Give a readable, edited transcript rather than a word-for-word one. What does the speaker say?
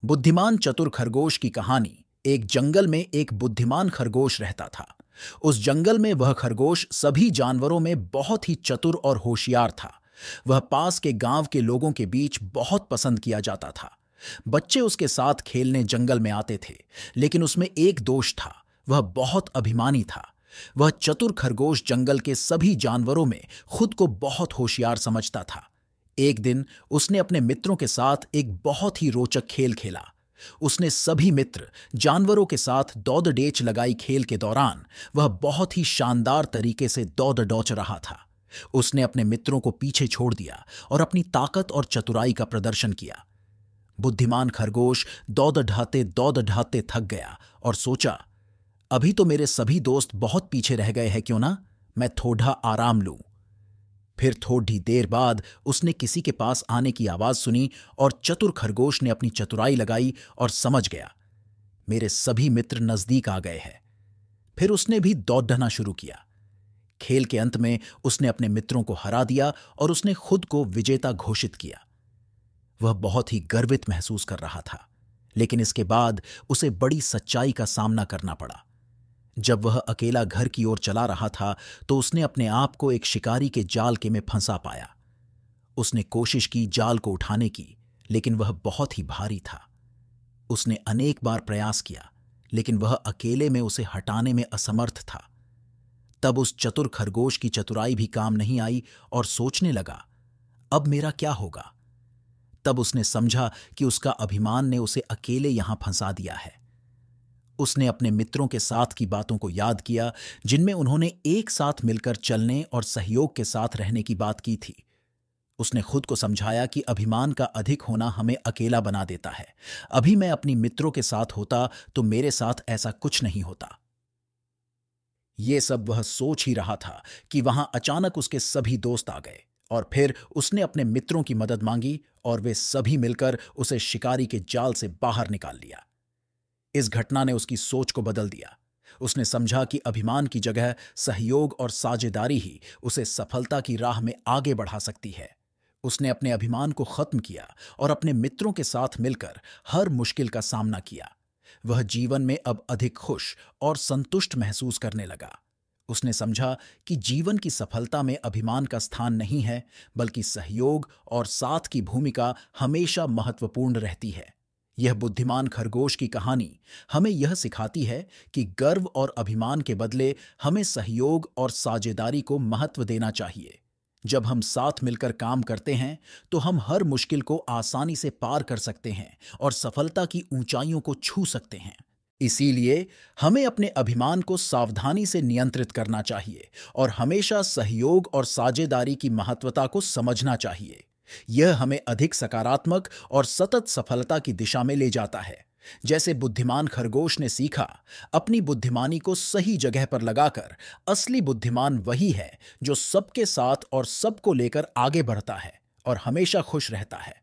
बुद्धिमान चतुर खरगोश की कहानी। एक जंगल में एक बुद्धिमान खरगोश रहता था। उस जंगल में वह खरगोश सभी जानवरों में बहुत ही चतुर और होशियार था। वह पास के गांव के लोगों के बीच बहुत पसंद किया जाता था। बच्चे उसके साथ खेलने जंगल में आते थे, लेकिन उसमें एक दोष था। वह बहुत अभिमानी था। वह चतुर खरगोश जंगल के सभी जानवरों में खुद को बहुत होशियार समझता था। एक दिन उसने अपने मित्रों के साथ एक बहुत ही रोचक खेल खेला। उसने सभी मित्र जानवरों के साथ दौड़ डेच लगाई। खेल के दौरान वह बहुत ही शानदार तरीके से दौड़ डौच रहा था। उसने अपने मित्रों को पीछे छोड़ दिया और अपनी ताकत और चतुराई का प्रदर्शन किया। बुद्धिमान खरगोश दौड़ ढाते थक गया और सोचा, अभी तो मेरे सभी दोस्त बहुत पीछे रह गए हैं, क्यों ना मैं थोड़ा आराम लूं। फिर थोड़ी देर बाद उसने किसी के पास आने की आवाज सुनी और चतुर खरगोश ने अपनी चतुराई लगाई और समझ गया, मेरे सभी मित्र नजदीक आ गए हैं। फिर उसने भी दौड़ना शुरू किया। खेल के अंत में उसने अपने मित्रों को हरा दिया और उसने खुद को विजेता घोषित किया। वह बहुत ही गर्वित महसूस कर रहा था, लेकिन इसके बाद उसे बड़ी सच्चाई का सामना करना पड़ा। जब वह अकेला घर की ओर चला रहा था तो उसने अपने आप को एक शिकारी के जाल के में फंसा पाया। उसने कोशिश की जाल को उठाने की, लेकिन वह बहुत ही भारी था। उसने अनेक बार प्रयास किया, लेकिन वह अकेले में उसे हटाने में असमर्थ था। तब उस चतुर खरगोश की चतुराई भी काम नहीं आई और सोचने लगा, अब मेरा क्या होगा। तब उसने समझा कि उसका अभिमान ने उसे अकेले यहां फंसा दिया है। उसने अपने मित्रों के साथ की बातों को याद किया, जिनमें उन्होंने एक साथ मिलकर चलने और सहयोग के साथ रहने की बात की थी। उसने खुद को समझाया कि अभिमान का अधिक होना हमें अकेला बना देता है। अभी मैं अपनी मित्रों के साथ होता तो मेरे साथ ऐसा कुछ नहीं होता। ये सब वह सोच ही रहा था कि वहां अचानक उसके सभी दोस्त आ गए और फिर उसने अपने मित्रों की मदद मांगी और वे सभी मिलकर उसे शिकारी के जाल से बाहर निकाल लिया। इस घटना ने उसकी सोच को बदल दिया। उसने समझा कि अभिमान की जगह सहयोग और साझेदारी ही उसे सफलता की राह में आगे बढ़ा सकती है। उसने अपने अभिमान को खत्म किया और अपने मित्रों के साथ मिलकर हर मुश्किल का सामना किया। वह जीवन में अब अधिक खुश और संतुष्ट महसूस करने लगा। उसने समझा कि जीवन की सफलता में अभिमान का स्थान नहीं है, बल्कि सहयोग और साथ की भूमिका हमेशा महत्वपूर्ण रहती है। यह बुद्धिमान खरगोश की कहानी हमें यह सिखाती है कि गर्व और अभिमान के बदले हमें सहयोग और साझेदारी को महत्व देना चाहिए। जब हम साथ मिलकर काम करते हैं तो हम हर मुश्किल को आसानी से पार कर सकते हैं और सफलता की ऊंचाइयों को छू सकते हैं। इसीलिए हमें अपने अभिमान को सावधानी से नियंत्रित करना चाहिए और हमेशा सहयोग और साझेदारी की महत्वता को समझना चाहिए। यह हमें अधिक सकारात्मक और सतत सफलता की दिशा में ले जाता है। जैसे बुद्धिमान खरगोश ने सीखा, अपनी बुद्धिमानी को सही जगह पर लगाकर असली बुद्धिमान वही है जो सबके साथ और सबको लेकर आगे बढ़ता है और हमेशा खुश रहता है।